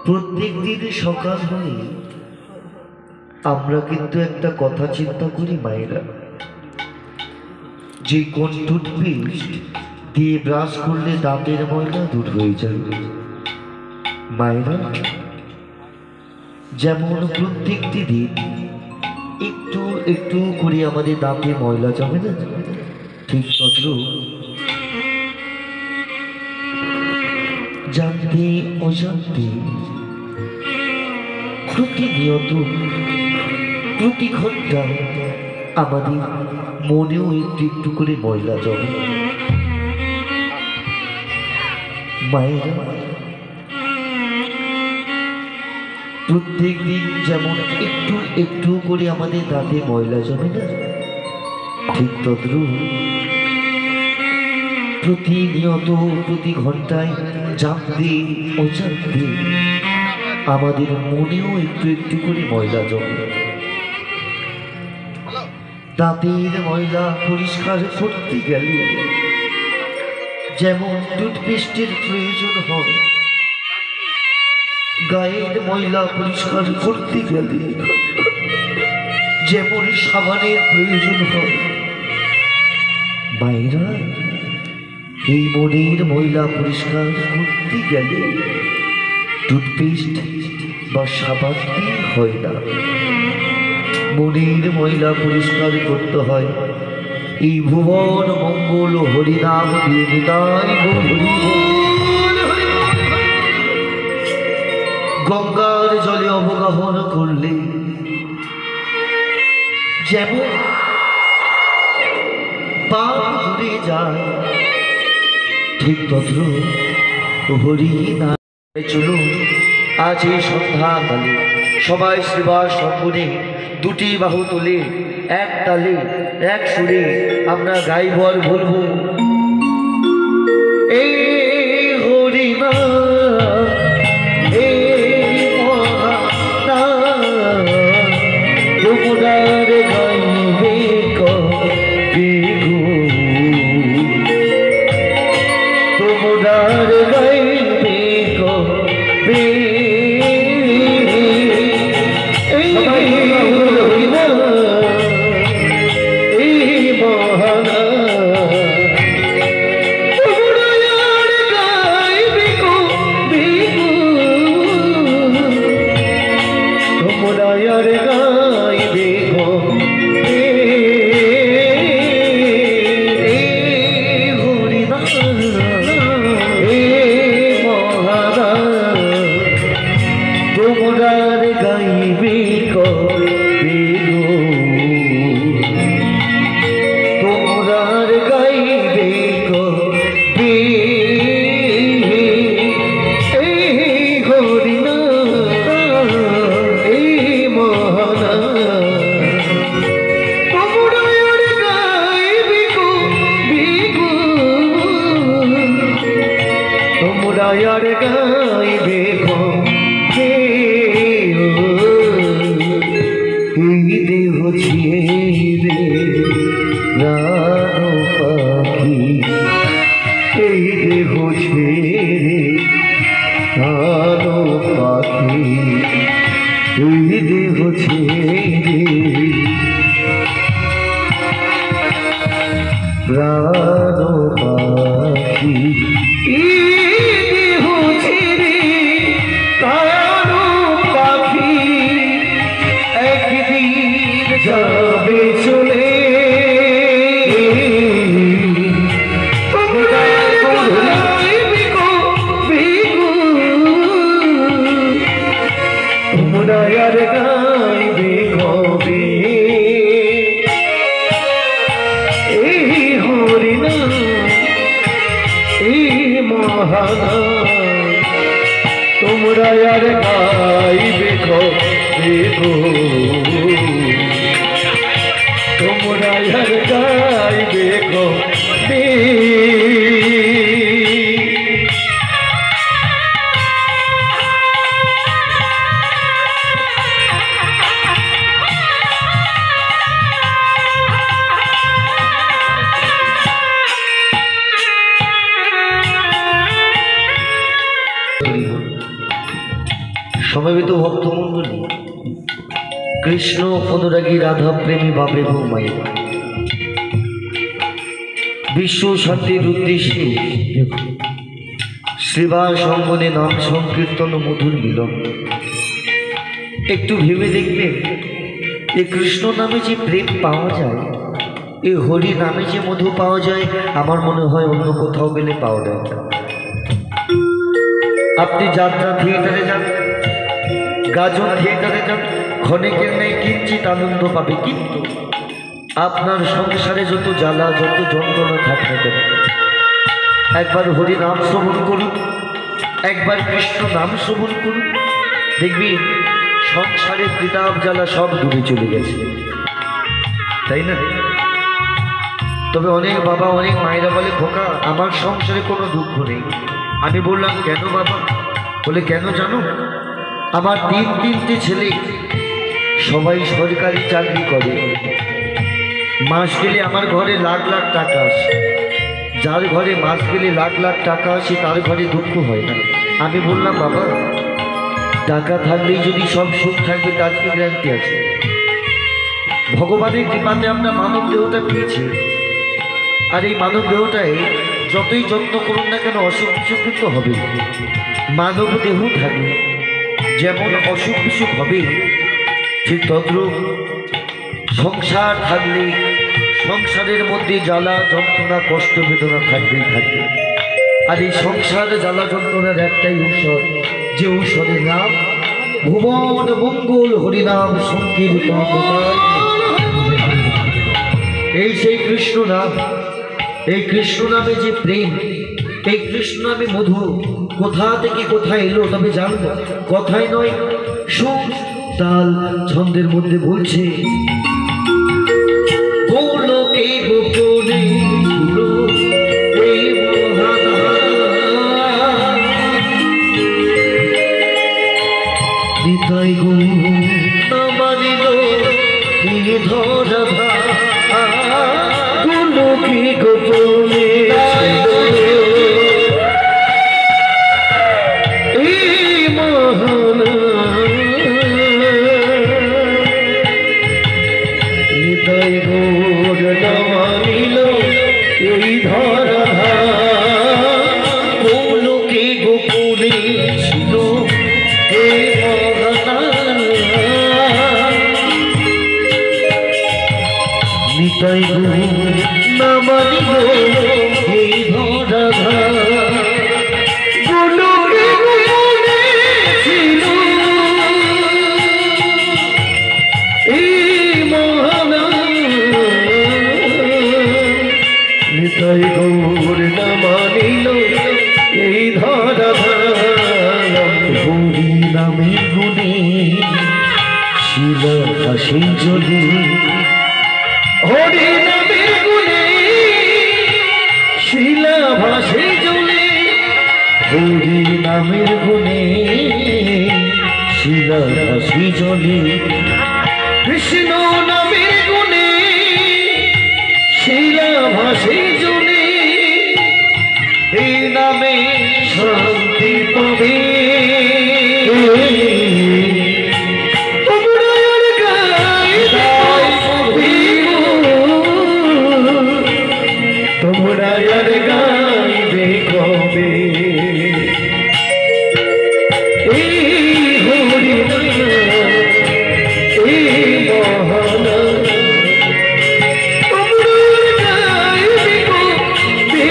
প্রত্যেক দিন সকাল হলে আমরা কিন্তু একটা কথা চিন্তা করি মায়েরা, যে কোন টুথপেস্ট দিয়ে ব্রাশ করলে দাঁতের ময়লা দূর হয়ে যাবে। মায়েরা যেমন প্রত্যেকটি দিন একটু একটু করে আমাদের দাঁতে ময়লা জমে না, ঠিক তদ্রূপ জানতে অজান্তে প্রতিনিয়ত প্রতি ঘন্টায় আমাদের মনেও একটু একটু করে ময়লা জমে। মায়েরা প্রত্যেক দিন যেমন একটু একটু করে আমাদের দাঁতে ময়লা জমে না, ঠিক তদ্রূপ প্রতিনিয়ত প্রতি ঘন্টায় জানতে অজান্তে আমাদের মনেও একটু একটু করে ময়লা জমে। দাঁতের ময়লা পরিষ্কার করতে গেলে যেমন টুথপেস্টের প্রয়োজন হয়, গায়ের ময়লা পরিষ্কার করতে গেলে যেমন সাবানের প্রয়োজন হয়, মায়েরা এই মনের ময়লা পরিষ্কার করতে গেলে টুথপেস্ট বা সাবান দিয়ে হয় না। মনের ময়লা পরিষ্কার করতে হয় এই ভুবন মঙ্গল হরিনাম দিয়ে। নিতাই গঙ্গার জলে অবগাহন করলে যেমন পাপ ধরে যায়, ঠিক তদ্রূপ হরিনাম। চলুন আজ এই সন্ধ্যাকালে সবাই সেবার সম্পূর্ণে দুটি বাহু তুলে এক তালে এক সুরে আমরা গাইব আর বলবো, এই হরিনাম এই মহানাম তোমরার গাইবে কবে গো, তোমরার গাইবে কবে। তোমরা আর গাইবে কবে গো, তোমরা আর গাইবে কবে। সমবেত ভক্তমণ্ডলী, কৃষ্ণ অনুরাগী রাধা প্রেমী বাপে বৌমাই, বিশ্ব শান্তির উদ্দেশ্যে শ্রীবাস অঙ্গনে নাম সংকীর্তন মধুর মিলন। একটু ভেবে দেখবেন, এই কৃষ্ণ নামে যে প্রেম পাওয়া যায়, এই হরি নামে যে মধু পাওয়া যায়, আমার মনে হয় অন্য কোথাও গেলে পাওয়া যায় না। আপনি যাত্রা থিয়েটারে যান, গাজন থিয়েটারে যান, ক্ষণিকের নেই কিঞ্চিত আনন্দ পাবে, কিন্তু আপনার সংসারে যত জ্বালা যত যন্ত্রণা থাকে না কেন, একবার হরি নাম শ্রবণ করুন, একবার কৃষ্ণ নাম শ্রবণ করুন, দেখবি সংসারের প্রতাপ জ্বালা সব দূরে চলে গেছে, তাই না? তবে অনেক বাবা অনেক মায়েরা বলে, খোকা আমার সংসারে কোনো দুঃখ নেই। আমি বললাম, কেন বাবা? বলে, কেন জানো, আমার তিনটে ছেলে, সবাই সরকারি চাকরি করে, মাস গেলে আমার ঘরে লাখ লাখ টাকা আসে। যার ঘরে মাস গেলে লাখ লাখ টাকা আসে তার ঘরে দুঃখ হয় না। আমি বললাম, বাবা টাকা থাকলেই যদি সব সুখ থাকবে তার কি গ্যারান্টি আছে? ভগবানের কৃপাতে আমরা মানব দেহটা পেয়েছি, আর এই মানব দেহটায় যতই যত্ন করুন না কেন অসুখ বিসুখ কিন্তু হবে। মানব দেহ থাকবে, যেমন অসুখ বিসুখ হবে, ঠিক তদ্রূপ সংসার থাকলে সংসারের মধ্যে জ্বালা যন্ত্রণা কষ্ট বেদনা থাকবেই থাকবে। আর এই সংসার জ্বালা যন্ত্রণার একটাই ঔষধ, যে ঔষধের নাম ভুবন মঙ্গল হরিনাম সংকীর্তন। এই সেই কৃষ্ণ নাম, এই কৃষ্ণ নামে যে প্রেম, এই কৃষ্ণ নামে মধু কোথা থেকে কোথায় এলো তবে জানবো, কথাই নয় সুর তাল ছন্দের মধ্যে বলছে, গোলকে গোপনে ছিল এই মহাদান, নিতাই গো মানিল এই ধরা গোলকে গোপনে এই মহান, নিতাই গোর নামিল এই ধরা গোলকে গোপনে ছিল এই মহান, নিতাই গোর নামিল এই ধরা গোলকে গোপনে ছিল এই মহান, নিতাই গৌর নামানিল এই ধরা হরি নামে গুণে শিলা হাসি জলে, হরি নামে গুণে শিলা ভাসে জলে, হরি নামের গুণে শিলা ভাসি জলে, কৃষ্ণ নামের গুণে শিলা ভাসে জলে, এই নামে শান্তি পাবে। তোমরা আর গাইবে কবে এই হরি এই মহান, তোমরা আর গাইবে কবে,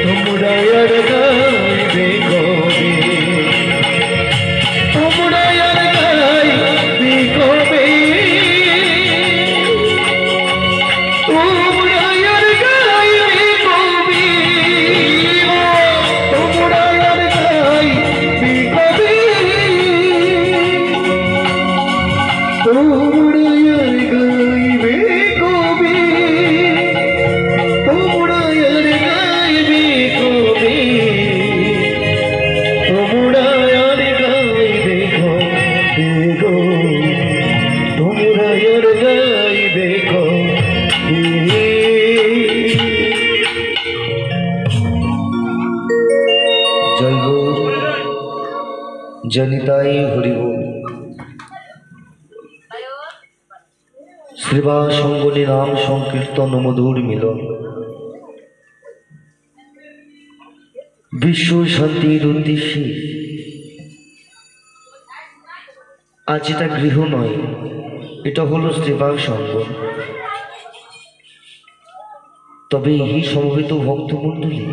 তোমরা আর গাইবে কবে, তোমরা আর গাইবে কবে, তোমরা আর গাইবে কবে, তোমরা আর গাইবে কবে, তোমরা আর গাইবে কবে, তোমরা আর গাইবে কবে গো, তোমরা আর গাইবে কবে। জয় গো। জনিতাই হরিবোল। সেবা সঙ্গনী নাম সংকীর্তন মধুর মিলন, বিশ্ব শান্তির উদ্দেশ্যে আজ এটা গৃহ নয়, এটা হলো সেবা সঙ্গম। তবে এই সমবেত ভক্তমণ্ডলী,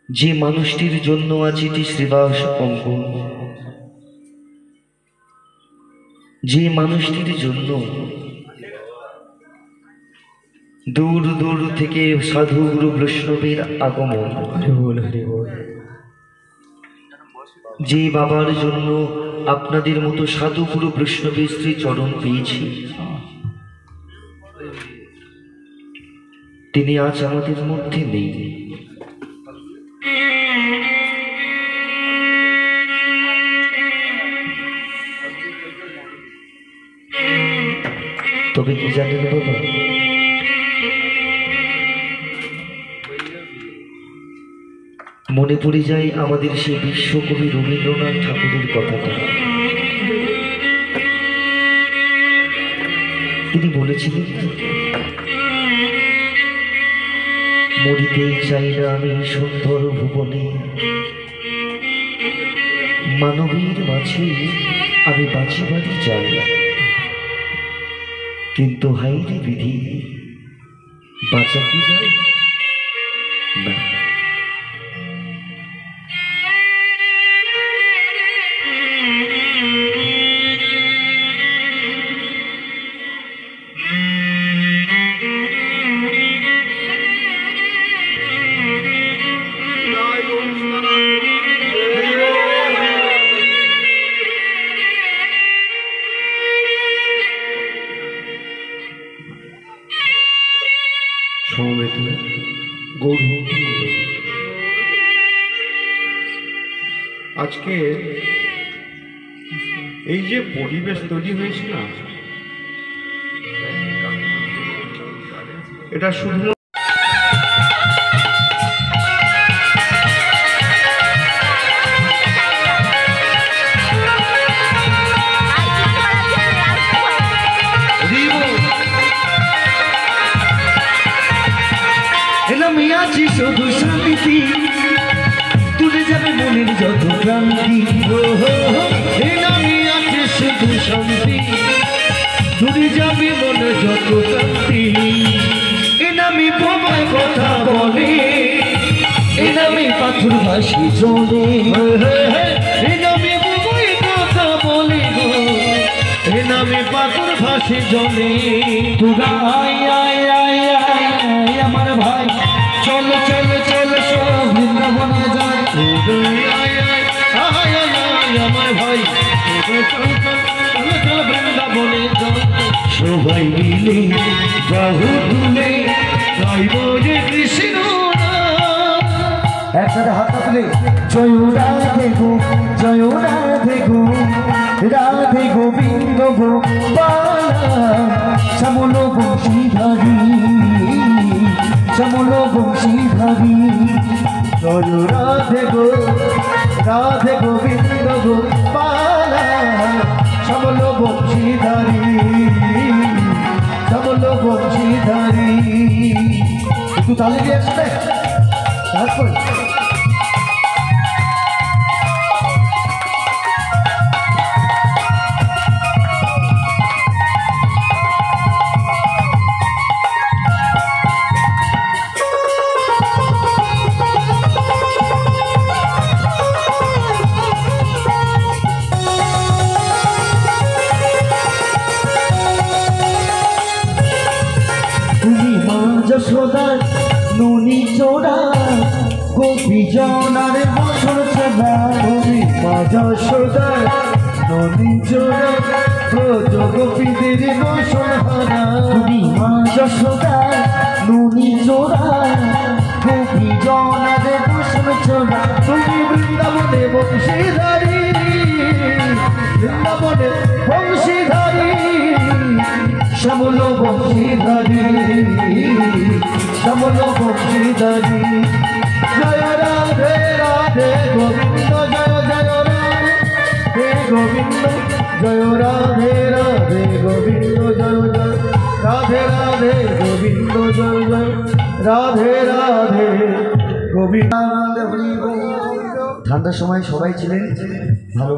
যে মানুষটির জন্য আজ এটি সেবা অঙ্গন, যে মানুষটির জন্য দূর দূর থেকে সাধু গুরু বৈষ্ণবের আগমন, যে বাবার জন্য আপনাদের মতো সাধু গুরু বৈষ্ণবের শ্রী চরণ পেয়েছি, তিনি আজ আমাদের মধ্যে নেই। তবে কি জানেন বাবা, মনে পড়ে যায় আমাদের সেই বিশ্বকবি রবীন্দ্রনাথ ঠাকুরের কথাটা। তিনি বলেছিলেন, মরিতেই চাই না আমি সুন্দর ভুবনে, মানবীর মাঝে আমি বাঁচিবারই চাই, কিন্তু হাইরে বিধি, বাঁচা কি যায় না। সমবেত গৌর, আজকে এই যে পরিবেশ তৈরি হয়েছে না, এটা শুধু শুধু শান্তি, তুলে যাবে মনের যত ক্রান্তি। আছে শুধু শান্তি, তুলে যাবে মনের যত ক্রান্তি। এ নামে বোমায় কথা বলে, এ নামে পাথর ভাসি চলে, এ নামে বোমায় কথা বলে, এ নামে পাথর ভাসি জলে। তোরা আয় আয় আয় আয় আমার ভাই, চল চল চল সব বৃন্দাবনে যায়। আমার ভাই চল বৃন্দাবনে যায়। সবাই মিলে বাহু তুলে গাইব যে কৃষ্ণ, একসাথে হাত তুলে জয় রাধে গো, জয় রাধে গো, রাধে গোবিন্দ গোপাল, শ্যামল বংশীধারী, শ্যামল বংশীধারী। জয় রাধে গো, রাধে গোবিন্দ গোপাল, শ্যামল বংশীধারী, শ্যামল বংশীধারী। একটু তালে দিয়ে আসবে তারপর যশোদার ননি চোরা গোপী জনার বছর চলা, তুমি মা যশোদার ননি চোরা ব্রজ গোপীদের বছর হারা। তুমি মা যশোদার ননি চোরা গোপী জনার বছর চলা, তুমি বৃন্দাবনে বংশীধারী, বৃন্দাবনে বংশীধারী, শ্যামল বংশীধারী, শ্যামল বংশীধারী। জয় রাধে রাধে গোবিন্দ গোবিন্দ জয় রাধে রাধে গোবিন্দ জয় জয় রাধে রাধে গোবিন্দ জয় জয় রাধে রাধে গোবিন্দ। ঠান্ডার সময় সবাই ছিলেন ভালো